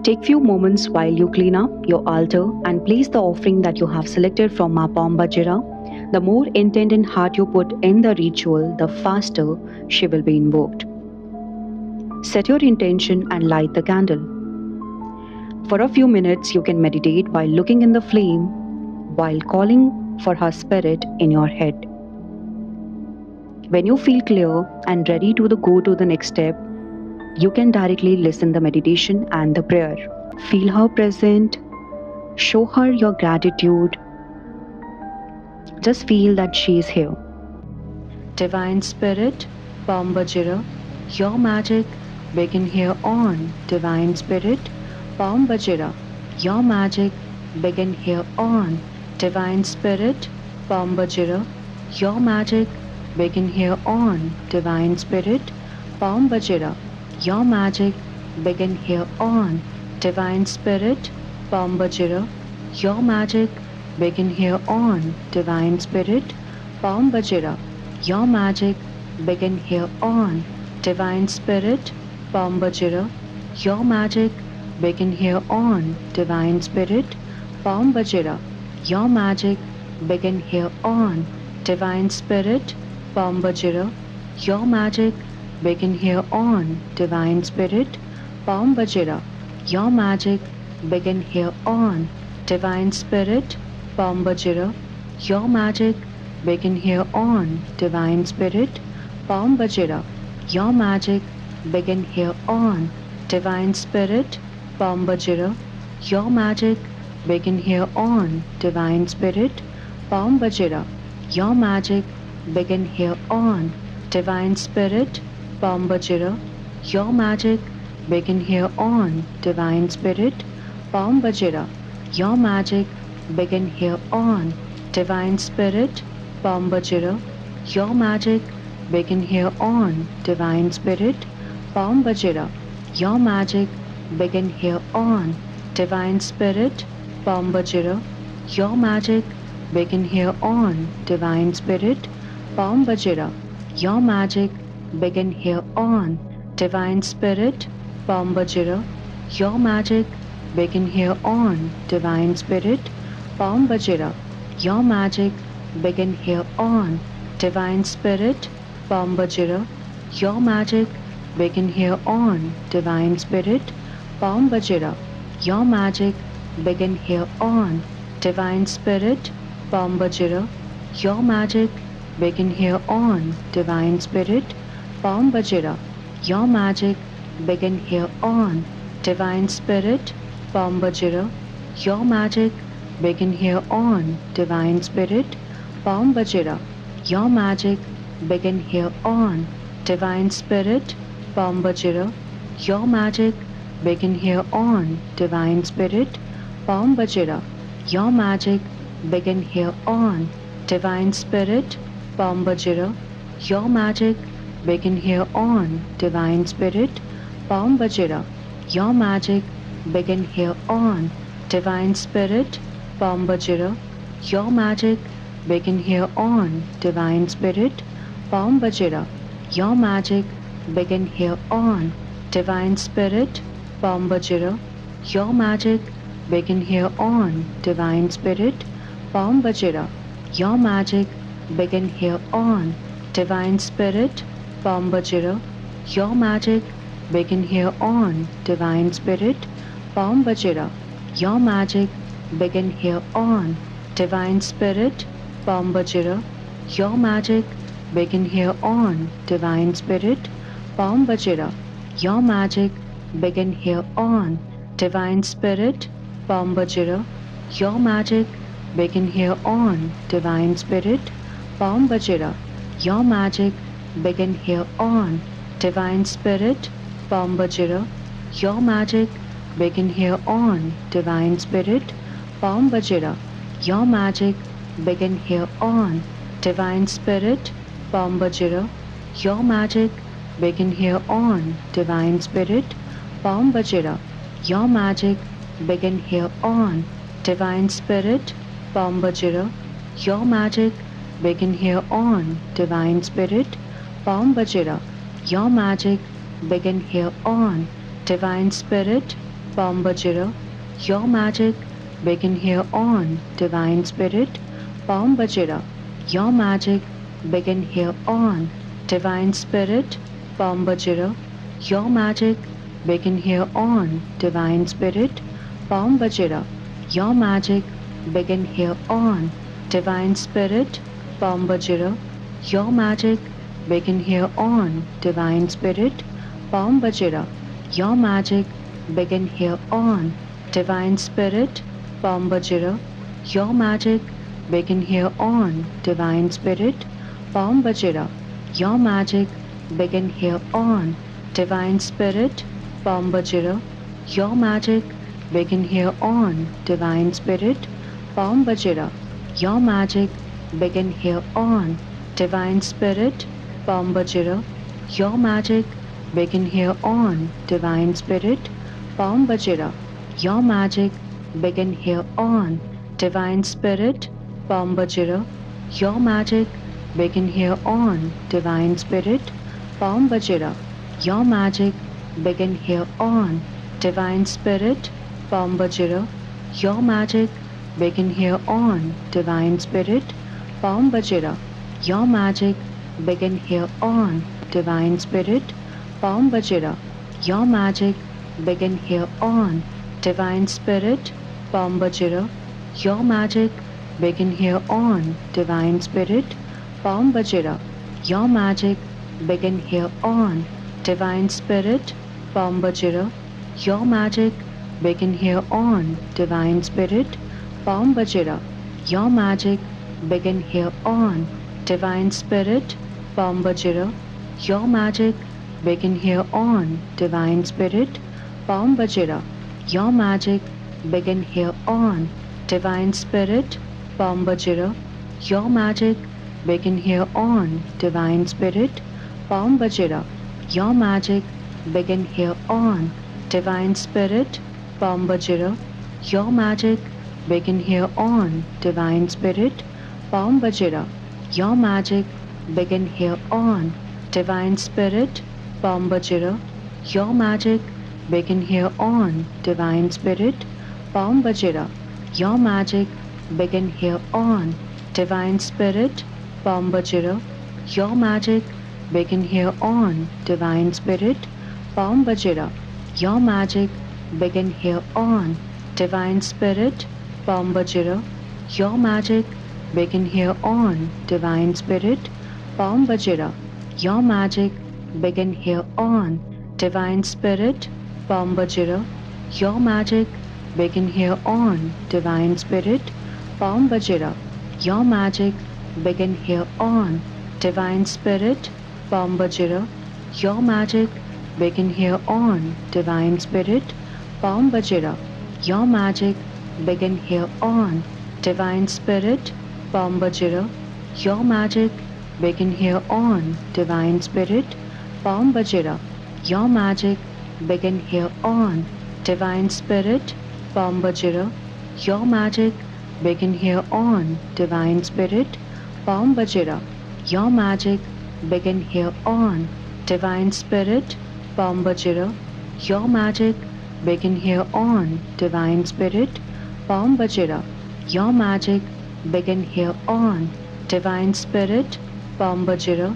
Take few moments while you clean up your altar and place the offering that you have selected from Ma Pam Bajira. The more intent and heart you put in the ritual, the faster she will be invoked. Set your intention and light the candle. For a few minutes, you can meditate while looking in the flame, while calling for her spirit in your head. When you feel clear and ready to go to the next step, you can directly listen the meditation and the prayer. Feel her present, show her your gratitude. Just feel that she is here. Divine Spirit, Pam Bajira, your magic begin here on. Divine Spirit, Pam Bajira, your magic begin here on. Divine Spirit, Pam Bajira, your magic begin here on. Divine Spirit, Pam Bajira, your magic begin here on. Divine Spirit, Pam Bajira, your magic begin here on. Divine Spirit, Pam Bajira, your magic begin here on. Divine Spirit, Pam Bajira, your magic begin here on. Divine Spirit, Pam Bajira, your magic begin here on. Divine Spirit, Pam Bajira, your magic begin here on. Divine Spirit, Pam Bajira, your magic begin here on. Divine Spirit, Pam Bajira, your magic begin here on. Divine Spirit, Pam Bajira, your magic begin here on. Divine Spirit, Pam Bajira, your magic begin here on. Divine Spirit, Pam Bajira, your magic begin here on. Divine Spirit, Pam Bajira, your magic begin here on. Divine Spirit, Pam Bajira, your magic begin here on. Divine Spirit, Pam Bajira, your magic begin here on. Divine Spirit, Pam Bajira, your magic begin here on. Divine Spirit, Pam Bajira, your magic begin here on. Divine Spirit, Pam Bajira, your magic begin here on. Divine Spirit, Pam Bajira, your magic begin here on. Divine Spirit, Pam Bajira, your magic begin here on. Divine Spirit, Pam Bajira, your magic begin here on. Divine Spirit, Pam Bajira, your magic begin here on. Divine Spirit, Pam Bajira, your magic begin here on. Divine Spirit, Pam Bajira, your magic begin here on. Divine Spirit, Pam Bajira, your magic begin here on. Divine Spirit, Pam Bajira, your magic begin here on. Divine Spirit, Pam Bajira, your magic begin here on. Divine Spirit, Pam Bajira, your magic begin here on. Divine Spirit, Pam Bajira, your magic begin here on. Divine Spirit, Pam Bajira, your magic begin here on. Divine Spirit, Pam Bajira, your magic begin here on. Divine Spirit, Pam Bajira, your magic begin here on. Divine Spirit, Pam Bajira, your magic begin here on. Divine Spirit, Pam Bajira, your magic begin here on. Divine Spirit, Pam Bajira, your magic begin here on. Divine Spirit, Pam Bajira, your magic begin here on. Divine Spirit, Pam Bajira, your magic begin here on. Divine Spirit, Pam Bajira, your magic begin here on. Divine Spirit, Pam Bajira, your magic begin here on. Divine Spirit, Pam Bajira, your magic begin here on. Divine Spirit, Pam Bajira, your magic begin here on. Divine Spirit, Pam Bajira, your magic begin here on. Divine Spirit, Pam Bajira, your magic begin here on. Divine Spirit, Pam Bajira, your magic begin here on. Divine Spirit, Pam Bajira, your magic begin here on. Divine Spirit, Pam Bajira, your magic begin here on. Divine Spirit, Bambajira, your magic begin here on, Divine Spirit. Bambajira, your magic begin here on, Divine Spirit. Bambajira, your magic begin here on, Divine Spirit. Bambajira, your magic begin here on, Divine Spirit. Bambajira, your magic begin here on, Divine Spirit. Bambajira, your magic begin here on, Divine Spirit. Bambajira, your magic begin here on, Divine Spirit. Bambajira, your magic begin here on, Divine Spirit. Bambajira, your magic begin here on, Divine Spirit. Bambajira, your magic begin here on, Divine Spirit. Bambajira, your magic begin here on, Divine Spirit. Bambajira, your magic begin here on, Divine Spirit. Bambajira, your magic begin here on, Divine Spirit. Bambajira, your magic begin here on, Divine Spirit. Bambajira, your magic begin here on, Divine Spirit. Bambajira, your magic begin here on, Divine Spirit. Bambajira, your magic begin here on, Divine Spirit. Bambajira, your magic begin here on, Divine Spirit. Bambajira, your magic begin here on, Divine Spirit. Bambajira, your magic begin here on, Divine Spirit. Bambajira, your magic begin here on, Divine Spirit. Bambajira, your magic begin here on, Divine Spirit. Bambajira, your magic begin here on, Divine Spirit. Bambajira, your magic begin here on, Divine Spirit. Bambajira, your magic begin here on, Divine Spirit. Bambajira, your magic begin here on, Divine Spirit. Bambajira, your magic begin here on, Divine Spirit. Bambajira, your magic begin here on, Divine Spirit. Bambajira, your magic begin here on, Divine Spirit. Bambajira, your magic begin here on, Divine Spirit. Bambajira, your magic begin here on, Divine Spirit. Bambajira, your magic begin here on, Divine Spirit. Bambajira, your magic begin here on, Divine Spirit. Bambajira, your magic begin here on, Divine Spirit. Bambajira, your magic begin here on, Divine Spirit. Bambajira, your magic begin here on, Divine Spirit. Bambajira, your magic begin here on, Divine Spirit. Bambajira, your magic begin here on, Divine Spirit. Bambajira, your magic begin here on, Divine Spirit. Bambajira, your magic begin here on, Divine Spirit. Bambajira, your magic begin here on, Divine Spirit. Bambajira, your magic begin here on, Divine Spirit. Bambajira,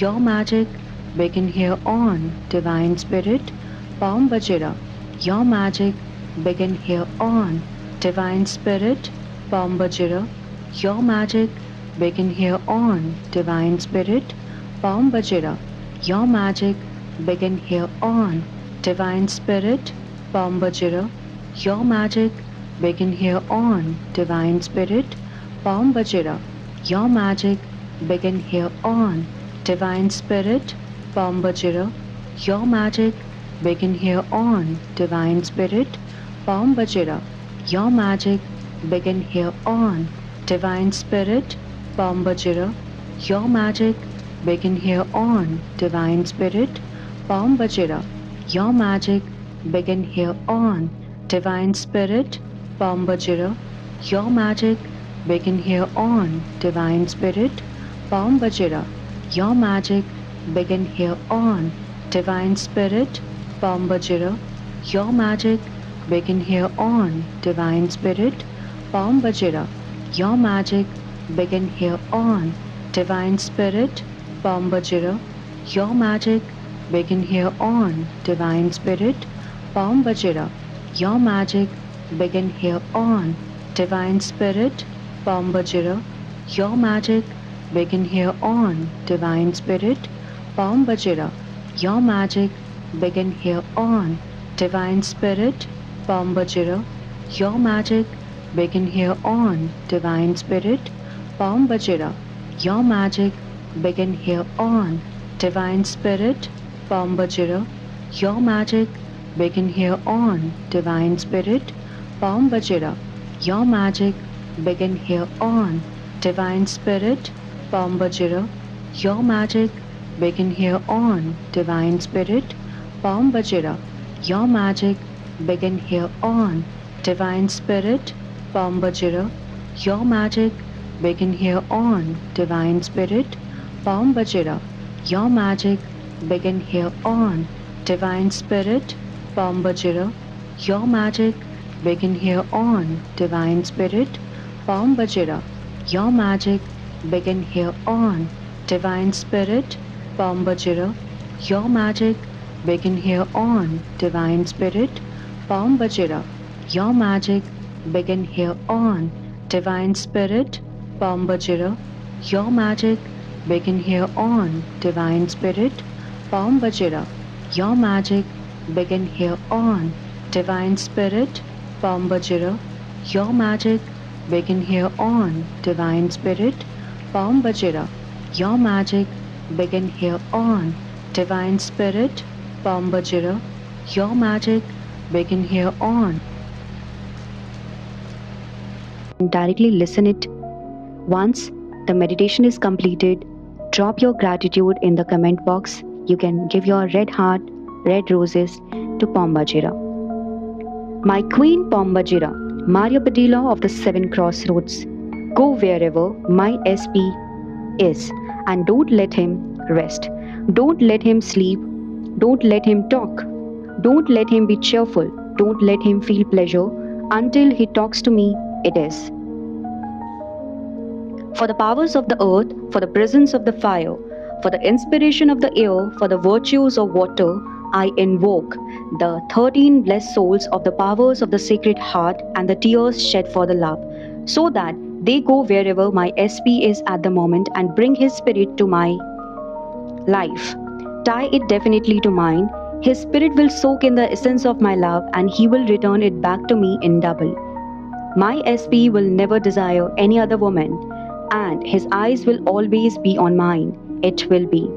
your magic begin here on, Divine Spirit. Bambajira, your magic begin here on, Divine Spirit. Bambajira, your magic begin here on, Divine Spirit. Bambajira, your magic begin here on, Divine Spirit. Bambajira, your magic begin here on, Divine Spirit. Bambajira, your magic begin here on, Divine Spirit. Bambajira, your magic begin here on, Divine Spirit. Bambajira, your magic begin here on, Divine Spirit. Bambajira, your magic begin here on, Divine Spirit. Bambajira, your magic begin here on, Divine Spirit. Bambajira, your magic begin here on, Divine Spirit. Bambajira, your magic begin here on, Divine Spirit. Bambajira, your magic begin here on, Divine Spirit. Bambajira, your magic begin here on, Divine Spirit. Palm Bajira, your magic begin here on, Divine Spirit. Palm Bajira, your magic begin here on, Divine Spirit. Palm Bajira, your magic begin here on, Divine Spirit. Palm Bajira, your magic begin here on, Divine Spirit. Palm Bajira, your magic begin here on, Divine Spirit. Palm Bajira, your magic begin here on, Divine Spirit. Palm Bajira, your magic begin here on, Divine Spirit. Palm Bajira, your magic begin here on, Divine Spirit. Palm Bajira, your magic begin here on, Divine Spirit. Palm Bajira, your magic begin here on, Divine Spirit. Palm Bajira, your magic begin here on, Divine Spirit. Palm Bajira, your magic begin here on, Divine Spirit. Palm Bajira, your magic begin here on, Divine Spirit. Palm Bajira, your magic begin here on, Divine Spirit. Palm Bajira, your magic begin here on, Divine Spirit. Palm Bajira, your magic begin here on, Divine Spirit. Palm Bajira, your magic begin here on, Divine Spirit. Palm Bajira, your magic begin here on, Divine Spirit. Palm Bajira, your magic begin here on, Divine Spirit. Palm Bajira, your magic begin here on, Divine Spirit. Palm Bajira, your magic begin here on, Divine Spirit. Palm Bajira, your magic begin here on. Directly listen it. Once the meditation is completed, drop your gratitude in the comment box. You can give your red heart, red roses to Palm Bajira. My Queen Palm Bajira, Maria Padilla of the Seven Crossroads, go wherever my SP is and don't let him rest. Don't let him sleep. Don't let him talk. Don't let him be cheerful. Don't let him feel pleasure until he talks to me. It is. For the powers of the earth, for the presence of the fire, for the inspiration of the air, for the virtues of water, I invoke the 13 blessed souls of the powers of the Sacred Heart and the tears shed for the love, so that they go wherever my SP is at the moment and bring his spirit to my life. Tie it definitely to mine. His spirit will soak in the essence of my love and he will return it back to me in double. My SP will never desire any other woman, and his eyes will always be on mine. It will be.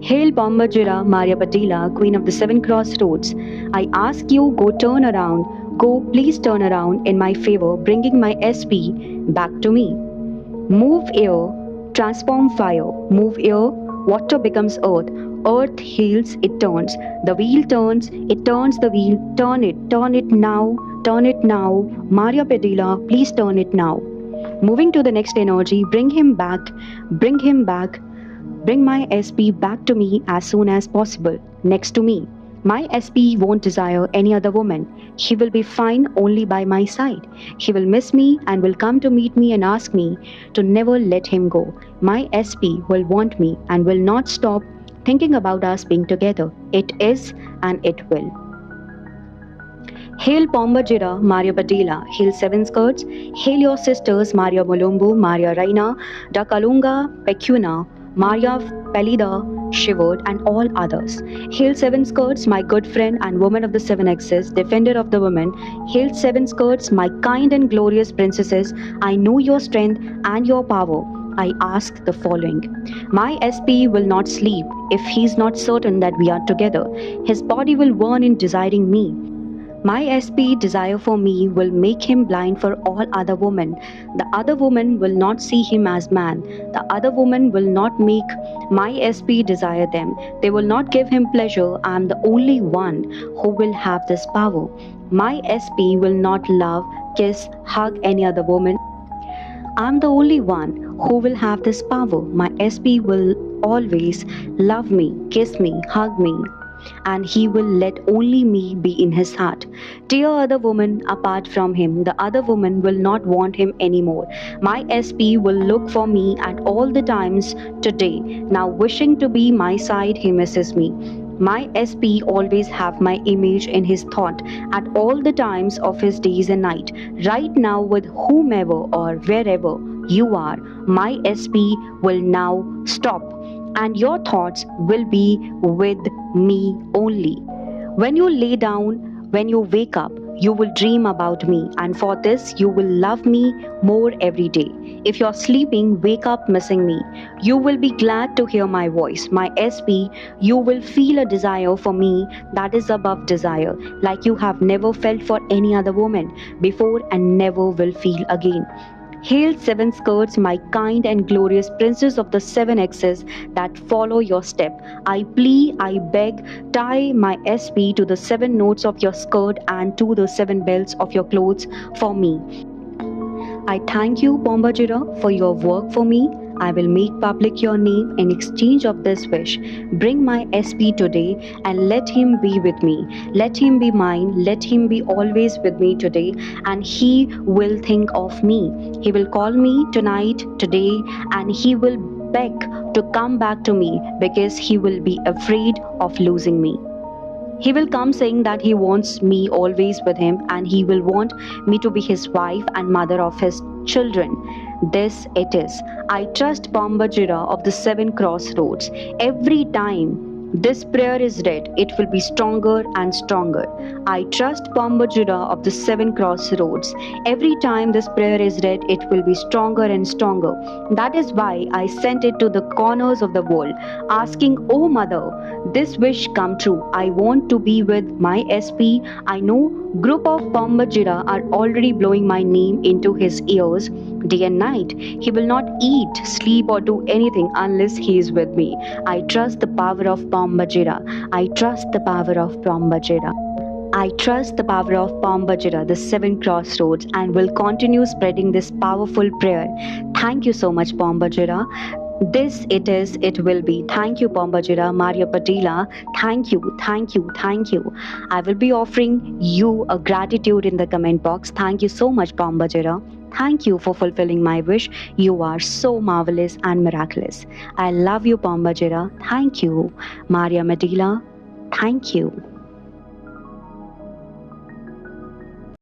Hail Palm Bajira, Maria Padilla, Queen of the Seven Crossroads. I ask you, go turn around. Go, please turn around in my favor, bringing my SP back to me. Move air, transform fire. Move air, water becomes earth. Earth heals, it turns. The wheel turns, it turns the wheel. Turn it now, turn it now. Maria Padilla, please turn it now. Moving to the next energy, bring him back, bring him back. Bring my SP back to me as soon as possible, next to me. My SP won't desire any other woman. He will be fine only by my side. He will miss me and will come to meet me and ask me to never let him go. My SP will want me and will not stop thinking about us being together. It is and it will. Hail Palm Bajira, Maria Padilla. Hail Seven Skirts. Hail your sisters Maria Mulumbu, Maria Raina, Dakalunga, Pecuna, Maria Pelida, Shivered, and all others. Hail Seven Skirts, my good friend and woman of the Seven Exes, defender of the women. Hail Seven Skirts, my kind and glorious princesses. I know your strength and your power. I ask the following. My SP will not sleep if he is not certain that we are together. His body will burn in desiring me. My SP desire for me will make him blind for all other women. The other woman will not see him as man. The other woman will not make my SP desire them. They will not give him pleasure. I am the only one who will have this power. My SP will not love, kiss, hug any other woman. I am the only one who will have this power. My SP will always love me, kiss me, hug me. and he will let only me be in his heart. Dear other woman, apart from him, the other woman will not want him anymore. My SP will look for me at all the times today. Now wishing to be my side, he misses me. My SP always have my image in his thought at all the times of his days and night. Right now with whomever or wherever you are, my SP will now stop and your thoughts will be with me only. When you lay down, when you wake up, you will dream about me, and for this, you will love me more every day. If you're sleeping, wake up missing me. You will be glad to hear my voice, my SP. You will feel a desire for me that is above desire, like you have never felt for any other woman before and never will feel again. Hail seven skirts, my kind and glorious princes of the seven X's that follow your step. I plea, I beg, tie my SP to the seven notes of your skirt and to the seven belts of your clothes for me. I thank you, Bombajira, for your work for me. I will make public your name in exchange of this wish. Bring my SP today and let him be with me. Let him be mine. Let him be always with me today. And he will think of me. He will call me tonight, today, and he will beg to come back to me because he will be afraid of losing me. He will come saying that he wants me always with him and he will want me to be his wife and mother of his children. This it is. I trust Bombajira of the seven crossroads. Every time this prayer is read, it will be stronger and stronger. I trust Bombajira of the seven crossroads. Every time this prayer is read, it will be stronger and stronger. That is why I sent it to the corners of the world, asking, Oh Mother, this wish come true. I want to be with my SP. I know group of Bombajira are already blowing my name into his ears day and night. He will not eat, sleep or do anything unless he is with me. I trust the power of Bombajira. I trust the power of Bombajira. I trust the power of Bombajira, the seven crossroads, and will continue spreading this powerful prayer. Thank you so much, Bombajira. This it is, it will be. Thank you, Bombajira, Maria Patila. Thank you, thank you, thank you. I will be offering you a gratitude in the comment box. Thank you so much, Bombajira. Thank you for fulfilling my wish. You are so marvelous and miraculous. I love you, Bombajira. Thank you, Maria Medila. Thank you.